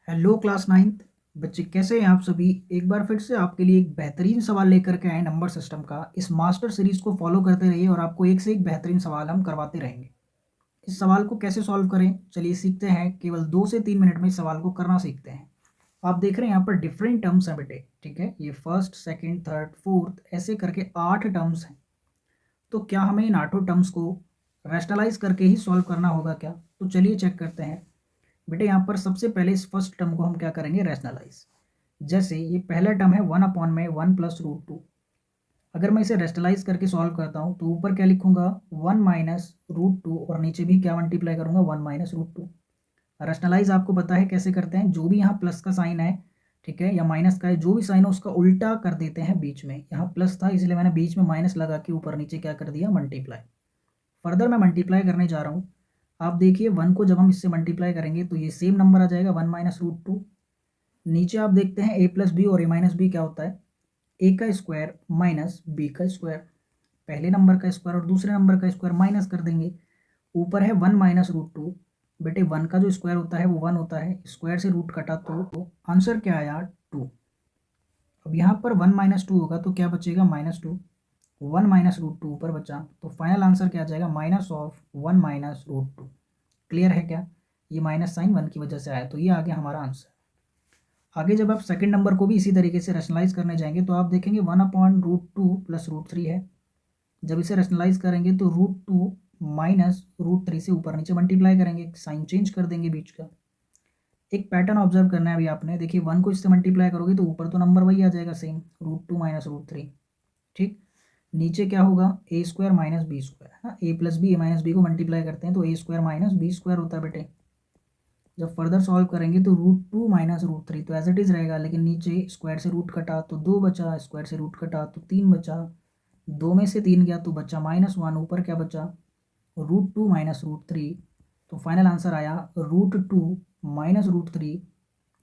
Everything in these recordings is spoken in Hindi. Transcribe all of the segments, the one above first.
हेलो क्लास नाइन्थ बच्चे, कैसे हैं आप सभी। एक बार फिर से आपके लिए एक बेहतरीन सवाल लेकर के आए नंबर सिस्टम का। इस मास्टर सीरीज को फॉलो करते रहिए और आपको एक से एक बेहतरीन सवाल हम करवाते रहेंगे। इस सवाल को कैसे सॉल्व करें, चलिए सीखते हैं। केवल 2 से 3 मिनट में इस सवाल को करना सीखते हैं। आप देख रहे हैं यहाँ पर डिफरेंट टर्म्स हैं बेटे, ठीक है। ये फर्स्ट, सेकेंड, थर्ड, फोर्थ ऐसे करके 8 टर्म्स हैं। तो क्या हमें इन 8 टर्म्स को रैशनलाइज करके ही सॉल्व करना होगा क्या? तो चलिए चेक करते हैं बेटे। यहाँ पर सबसे पहले इस फर्स्ट टर्म को हम क्या करेंगे, रैशनलाइज। जैसे ये पहला टर्म है 1/(1+√2)। अगर मैं इसे रेस्टलाइज करके सॉल्व करता हूँ तो ऊपर क्या लिखूंगा, 1 - √2 और नीचे भी क्या मल्टीप्लाई करूंगा, 1 - √2। रेस्टलाइज आपको पता है कैसे करते हैं, जो भी यहाँ प्लस का साइन है, ठीक है, या माइनस का है, जो भी साइन है उसका उल्टा कर देते हैं बीच में। यहाँ प्लस था इसलिए मैंने बीच में माइनस लगा के ऊपर नीचे क्या कर दिया, मल्टीप्लाई। फर्दर मैं मल्टीप्लाई करने जा रहा हूँ। आप देखिए 1 को जब हम इससे मल्टीप्लाई करेंगे तो ये सेम नंबर आ जाएगा, 1 - √2। नीचे आप देखते हैं a+b और a-b क्या होता है, ए का स्क्वायर माइनस बी का स्क्वायर। पहले नंबर का स्क्वायर और दूसरे नंबर का स्क्वायर माइनस कर देंगे। ऊपर है 1 - √2। बेटे 1 का जो स्क्वायर होता है वो 1 होता है, स्क्वायर से रूट कटा तो आंसर क्या आया, 2। अब यहाँ पर 1 - 2 होगा तो क्या बचेगा, -2। 1 - √2 ऊपर बचा तो फाइनल आंसर क्या आ जाएगा, -1 - √2। क्लियर है क्या? ये माइनस साइन 1 की वजह से आया, तो ये आ गया हमारा आंसर। आगे जब आप सेकंड नंबर को भी इसी तरीके से रैशनलाइज करने जाएंगे तो आप देखेंगे 1/√2 + √3 है। जब इसे रैशनलाइज करेंगे तो √2 माइनस √3 से ऊपर नीचे मल्टीप्लाई करेंगे, साइन चेंज कर देंगे बीच का। एक पैटर्न ऑब्जर्व करना है अभी आपने, देखिए 1 को इससे मल्टीप्लाई करोगे तो ऊपर तो नंबर वही आ जाएगा सेम, √2 - √3। ठीक, नीचे क्या होगा, a² - b²। हाँ, a+b a-b को मल्टीप्लाई करते हैं तो a² - b² होता है बेटे। जब फर्दर सॉल्व करेंगे तो √2 - √3 तो एज इट इज़ रहेगा, लेकिन नीचे स्क्वायर से रूट कटा तो 2 बचा, स्क्वायर से रूट कटा तो 3 बचा, 2 में से 3 गया तो बचा -1, ऊपर क्या बचा, √2 - √3। तो फाइनल आंसर आया √2 - √3,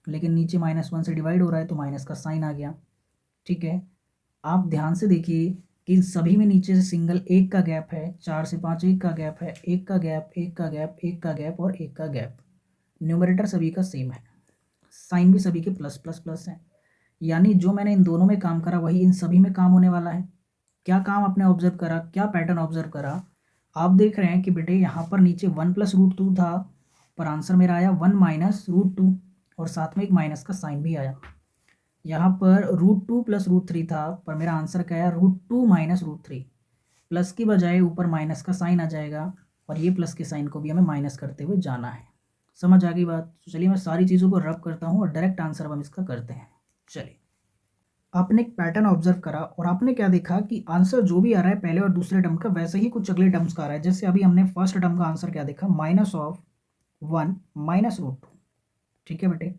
लेकिन नीचे -1 से डिवाइड हो रहा है तो माइनस का साइन आ गया। ठीक है, आप ध्यान से देखिए कि इन सभी में नीचे से सिंगल एक का गैप है, 4 से 5 एक का गैप है, एक का गैप, एक का गैप, एक का गैप और एक का गैप। न्यूमरेटर सभी का सेम है, साइन भी सभी के प्लस प्लस प्लस है। यानी जो मैंने इन दोनों में काम करा वही इन सभी में काम होने वाला है। क्या काम आपने ऑब्जर्व करा, क्या पैटर्न ऑब्जर्व करा? आप देख रहे हैं कि बेटे यहाँ पर नीचे 1 + √2 था, पर आंसर मेरा आया 1 - √2 और साथ में एक माइनस का साइन भी आया। यहाँ पर √2 + √3 था, पर मेरा आंसर क्या आया, √2 - √3। प्लस की बजाय ऊपर माइनस का साइन आ जाएगा और ये प्लस के साइन को भी हमें माइनस करते हुए जाना है। समझ आ गई बात? तो चलिए मैं सारी चीज़ों को रब करता हूँ और डायरेक्ट आंसर हम इसका करते हैं। चलिए, आपने एक पैटर्न ऑब्जर्व करा और आपने क्या देखा कि आंसर जो भी आ रहा है पहले और दूसरे टर्म का, वैसे ही कुछ अगले टर्म्स का आ रहा है। जैसे अभी हमने फर्स्ट टर्म का आंसर क्या देखा, -1 - √2। ठीक है बेटे,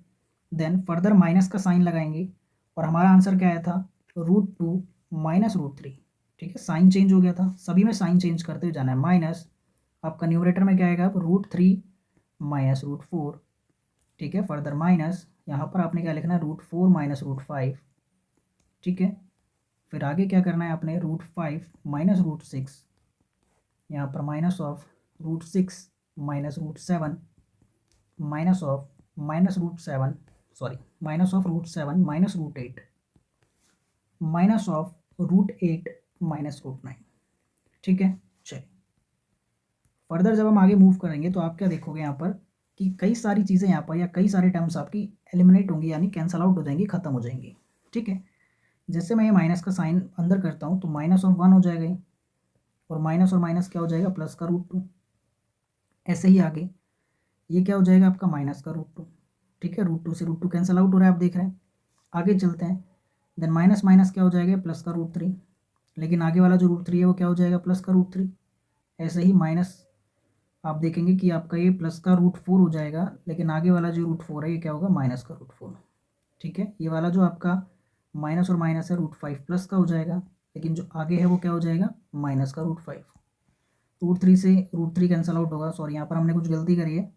देन फर्दर माइनस का साइन लगाएंगे और हमारा आंसर क्या आया था, √2 - √3। ठीक है, साइन चेंज हो गया था, सभी में साइन चेंज करते हुए जाना है। माइनस आपका न्यूमरेटर में क्या आएगा, √3 - √4। ठीक है, फर्दर माइनस यहाँ पर आपने क्या लिखना है, √4 - √5। ठीक है, फिर आगे क्या करना है आपने, √5 - √6। यहाँ पर minus of √6 - √7, minus of -√7, sorry, minus of √7 - √8, minus of √8 - √9। ठीक है, चलिए फर्दर जब हम आगे मूव करेंगे तो आप क्या देखोगे यहाँ पर कि कई सारी चीज़ें यहाँ पर या कई सारे टर्म्स आपकी एलिमिनेट होंगी, यानी कैंसल आउट हो जाएंगी, खत्म हो जाएंगी। ठीक है, जैसे मैं ये माइनस का साइन अंदर करता हूँ तो -1 हो जाएगा ये, और माइनस क्या हो जाएगा, प्लस का √2। ऐसे ही आगे ये क्या हो जाएगा आपका, माइनस का √2। ठीक है, √2 से √2 कैंसल आउट हो रहा है, आप देख रहे हैं। आगे चलते हैं, देन माइनस माइनस क्या हो जाएगा, प्लस का √3। लेकिन आगे वाला जो √3 है वो क्या हो जाएगा, प्लस का √3। ऐसे ही माइनस आप देखेंगे कि आपका ये प्लस का √4 हो जाएगा, लेकिन आगे वाला जो √4 है ये क्या होगा, माइनस का √4। ठीक है, ये वाला जो आपका माइनस और माइनस है, √5 प्लस का हो जाएगा, लेकिन जो आगे है वो क्या हो जाएगा, माइनस का √5। √3 से √3 कैंसल आउट होगा, सॉरी यहाँ पर हमने कुछ गलती करी है।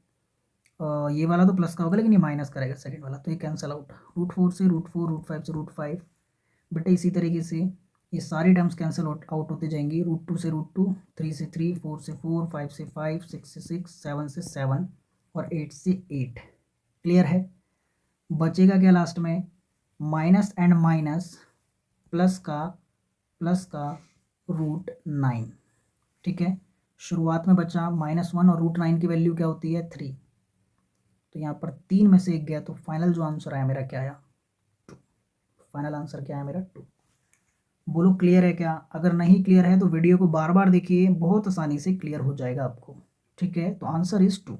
ये वाला तो प्लस का होगा लेकिन ये माइनस करेगा सेकंड वाला, तो ये कैंसल आउट। √4 से √4, √5 से √5। बेटे इसी तरीके से ये सारी टर्म्स कैंसिल आउट होते जाएंगी, √2 से √2, 3 से 3, 4 से 4, 5 से 5, 6 से 6, 7 से 7 और 8 से 8। क्लियर है? बचेगा क्या लास्ट में, माइनस एंड माइनस प्लस का √9। ठीक है, शुरुआत में बचा -1 और √9 की वैल्यू क्या होती है 3, तो यहाँ पर 3 में से 1 गया, तो फाइनल जो आंसर आया मेरा क्या आया 2। फाइनल आंसर क्या है मेरा 2। बोलो क्लियर है क्या? अगर नहीं क्लियर है तो वीडियो को बार बार देखिए, बहुत आसानी से क्लियर हो जाएगा आपको। ठीक है, तो आंसर इज 2।